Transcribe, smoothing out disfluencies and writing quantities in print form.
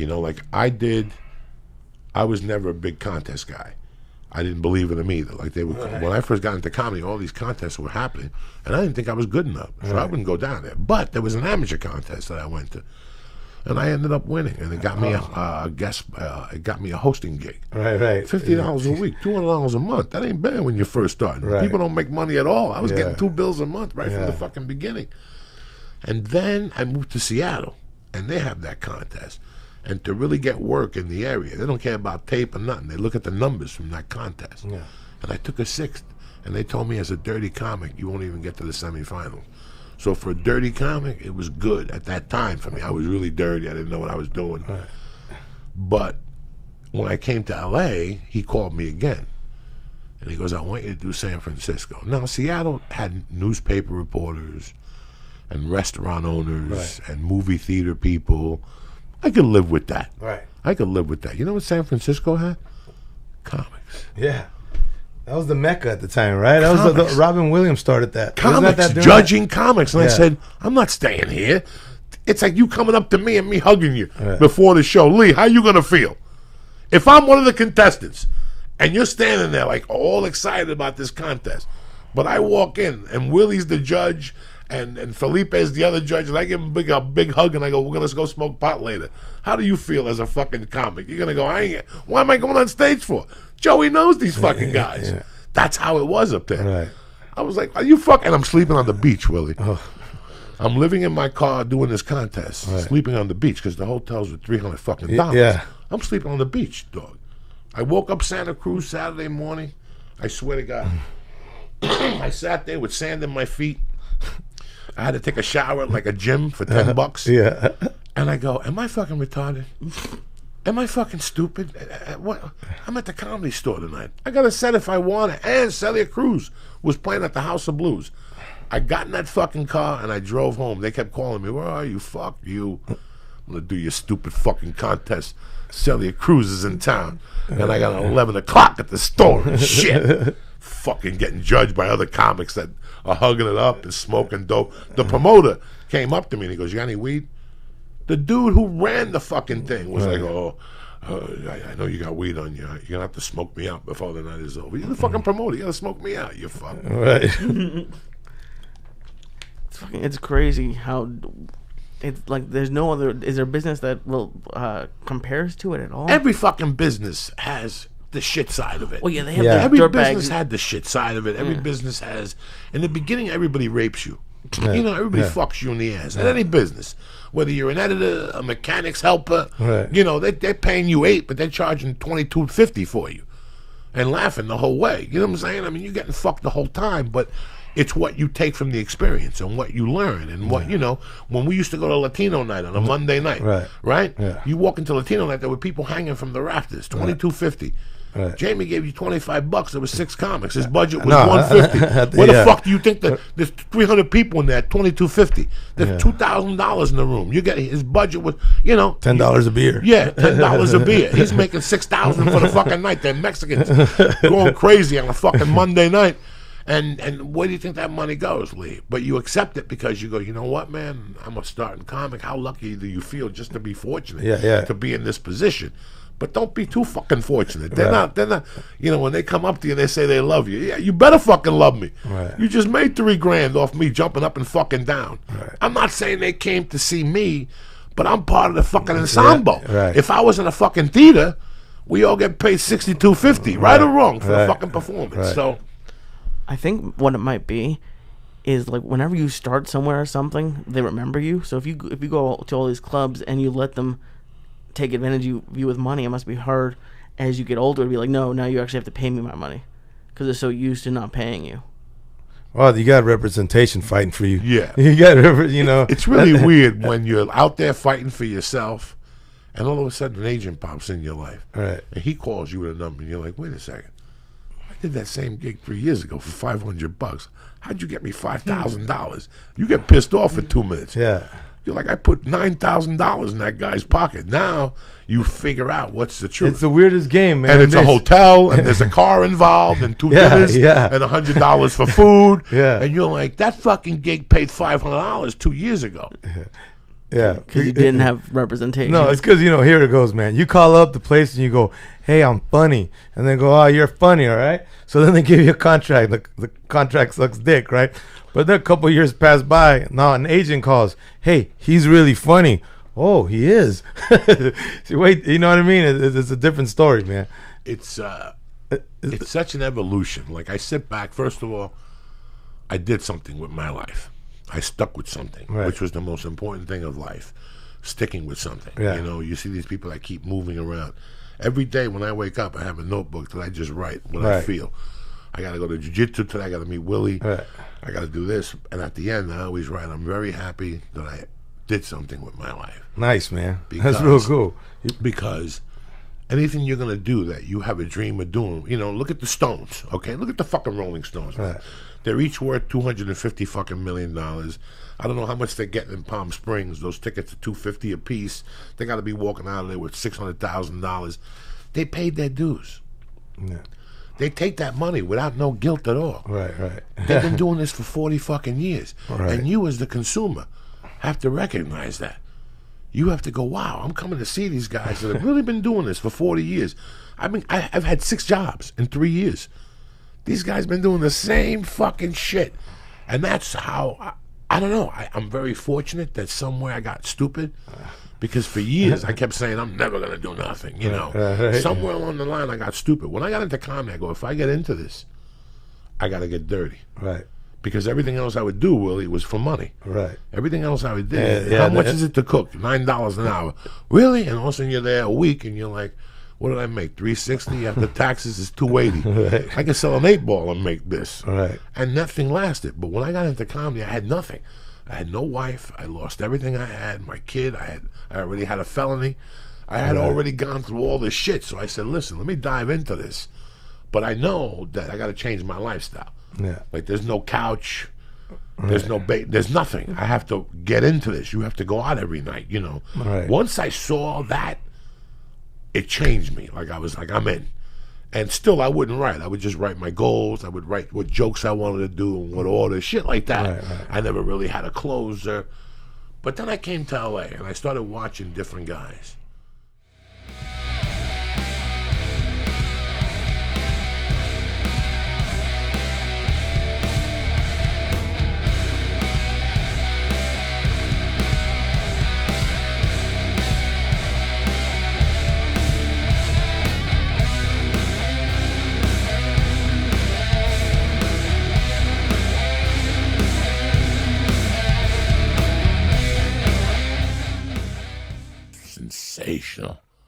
You know, like I was never a big contest guy. I didn't believe in them either. Like they were when I first got into comedy, all these contests were happening, and I didn't think I was good enough, so I wouldn't go down there. But there was an amateur contest that I went to, and I ended up winning, and it got me it got me a hosting gig. Right. $50 a week, $200 a month. That ain't bad when you're first starting. Right. People don't make money at all. I was getting $2 a month from the fucking beginning. And then I moved to Seattle, and they have that contest. And to really get work in the area, they don't care about tape or nothing. They look at the numbers from that contest. Yeah. And I took a 6th, and they told me as a dirty comic, you won't even get to the semifinals. So for a dirty comic, it was good at that time for me. I was really dirty. I didn't know what I was doing. Right. But when I came to LA, he called me again. And he goes, I want you to do San Francisco. Now, Seattle had newspaper reporters and restaurant owners and movie theater people. I could live with that. Right. I could live with that. You know what San Francisco had? Comics. Yeah. That was the Mecca at the time, right? That was Robin Williams started that. Comics, judging comics. And I said, I'm not staying here. It's like you coming up to me and me hugging you before the show. Lee, how you going to feel? If I'm one of the contestants and you're standing there like all excited about this contest, but I walk in and Willie's the judge and Felipe is the other judge, and I give him a big hug, and I go, let's go smoke pot later. How do you feel as a fucking comic? You're going to go, why am I going on stage for? Joey knows these fucking guys. Yeah. That's how it was up there. Right. I was like, are you fucking? And I'm sleeping on the beach, Willie. Oh. I'm living in my car doing this contest, sleeping on the beach, because the hotels were $300 fucking. Yeah. I'm sleeping on the beach, dog. I woke up Santa Cruz Saturday morning. I swear to God. I sat there with sand in my feet. I had to take a shower at like a gym for $10. Yeah. And I go, am I fucking retarded? Am I fucking stupid? What? I'm at the Comedy Store tonight. I got a set if I want it. And Celia Cruz was playing at the House of Blues. I got in that fucking car and I drove home. They kept calling me, where are you? Fuck you. I'm going to do your stupid fucking contest. Celia Cruz is in town. And I got an 11 o'clock at the store and shit. Fucking getting judged by other comics that are hugging it up and smoking dope. The promoter came up to me and he goes, you got any weed? The dude who ran the fucking thing was like, I know you got weed on you. You're going to have to smoke me out before the night is over. You're the fucking promoter. You got to smoke me out, you fuck. Right. It's crazy how it's like there's no other. Is there a business that will compares to it at all? Every fucking business has the shit side of it. Well, yeah, they have every dirt business bags. had the shit side of it. Every business has. In the beginning, everybody rapes you. You know, everybody fucks you in the ass. At any business, whether you're an editor, a mechanic's helper, you know, they're paying you $8, but they're charging $22.50 for you, and laughing the whole way. You know what I'm saying? I mean, you're getting fucked the whole time, but it's what you take from the experience and what you learn and what, you know, when we used to go to Latino night on a Monday night, right? Yeah. You walk into Latino night, there were people hanging from the rafters, $22.50. Right. Jamie gave you $25. There was 6 comics. His budget was $150. Where the fuck do you think that there's 300 people in there? $22.50. There's $2,000 in the room. You get his budget was, you know, $10 a beer. Yeah, $10 a beer. He's making $6,000 for the fucking night. They're Mexicans going crazy on a fucking Monday night. And where do you think that money goes, Lee? But you accept it because you go, you know what, man? I'm a starting comic. How lucky do you feel just to be fortunate to be in this position? But don't be too fucking fortunate. They're not, you know, when they come up to you and they say they love you, yeah, you better fucking love me. Right. You just made $3,000 off me jumping up and fucking down. Right. I'm not saying they came to see me, but I'm part of the fucking ensemble. Yeah. Right. If I was in a fucking theater, we all get paid $62.50, right or wrong, for the fucking performance. Right. So I think what it might be is like whenever you start somewhere or something, they remember you. So if you go to all these clubs and you let them take advantage of you with money, it must be hard as you get older to be like, no, now you actually have to pay me my money because they're so used to not paying you. Well, you got representation fighting for you. Yeah. You got, you know. It's really weird when you're out there fighting for yourself and all of a sudden an agent pops in your life. Right. And he calls you with a number and you're like, wait a second. I did that same gig 3 years ago for $500. How'd you get me $5,000? You get pissed off for 2 minutes. Yeah. You're like, I put $9,000 in that guy's pocket. Now you figure out what's the truth. It's the weirdest game, man. And it's a hotel, and there's a car involved, and 2 dinners, and $100 for food. And you're like, that fucking gig paid $500 2 years ago. Yeah, because you didn't have representation. No, it's because, here it goes, man. You call up the place and you go, hey, I'm funny. And they go, oh, you're funny, all right? So then they give you a contract. The contract sucks dick, right? But then a couple of years pass by. Now an agent calls, hey, he's really funny. Oh, he is. See, wait, you know what I mean? It's a different story, man. It's such an evolution. Like, I sit back, first of all, I did something with my life. I stuck with something, right, which was the most important thing of life, sticking with something. Yeah. You see these people that keep moving around. Every day when I wake up, I have a notebook that I just write what right, I feel. I got to go to jiu-jitsu today. I got to meet Willie. Right. I got to do this. And at the end, I always write, I'm very happy that I did something with my life. Nice, man. That's real cool. Because anything you're going to do that you have a dream of doing, look at the Stones, okay? Look at the fucking Rolling Stones, man. Right. They're each worth $250 fucking million. I don't know how much they're getting in Palm Springs. Those tickets are $250 a piece. They got to be walking out of there with $600,000. They paid their dues. Yeah. They take that money without no guilt at all. Right. They've been doing this for 40 fucking years. Right. And you as the consumer have to recognize that. You have to go, wow, I'm coming to see these guys that have really been doing this for 40 years. I've had 6 jobs in 3 years. These guys been doing the same fucking shit. And that's how, I don't know, I'm very fortunate that somewhere I got stupid. Because for years I kept saying, I'm never going to do nothing, Right. Somewhere along the line I got stupid. When I got into comedy, I go, if I get into this, I got to get dirty. Right. Because everything else I would do, Willie, was for money. Right. Everything else I would do. Yeah, how much is it to cook? $9 an hour. Really? And all of a sudden you're there a week and you're like, what did I make? $360 after taxes is $280. Right. I can sell an 8-ball and make this. Right. And nothing lasted. But when I got into comedy, I had nothing. I had no wife. I lost everything I had. My kid, I already had a felony. I had already gone through all this shit. So I said, listen, let me dive into this. But I know that I got to change my lifestyle. Yeah. Like, there's no couch. There's no there's nothing. I have to get into this. You have to go out every night, Right. Once I saw that, it changed me. Like, I was like, I'm in. And still, I wouldn't write. I would just write my goals. I would write what jokes I wanted to do and what order, shit like that. Right. I never really had a closer. But then I came to LA and I started watching different guys.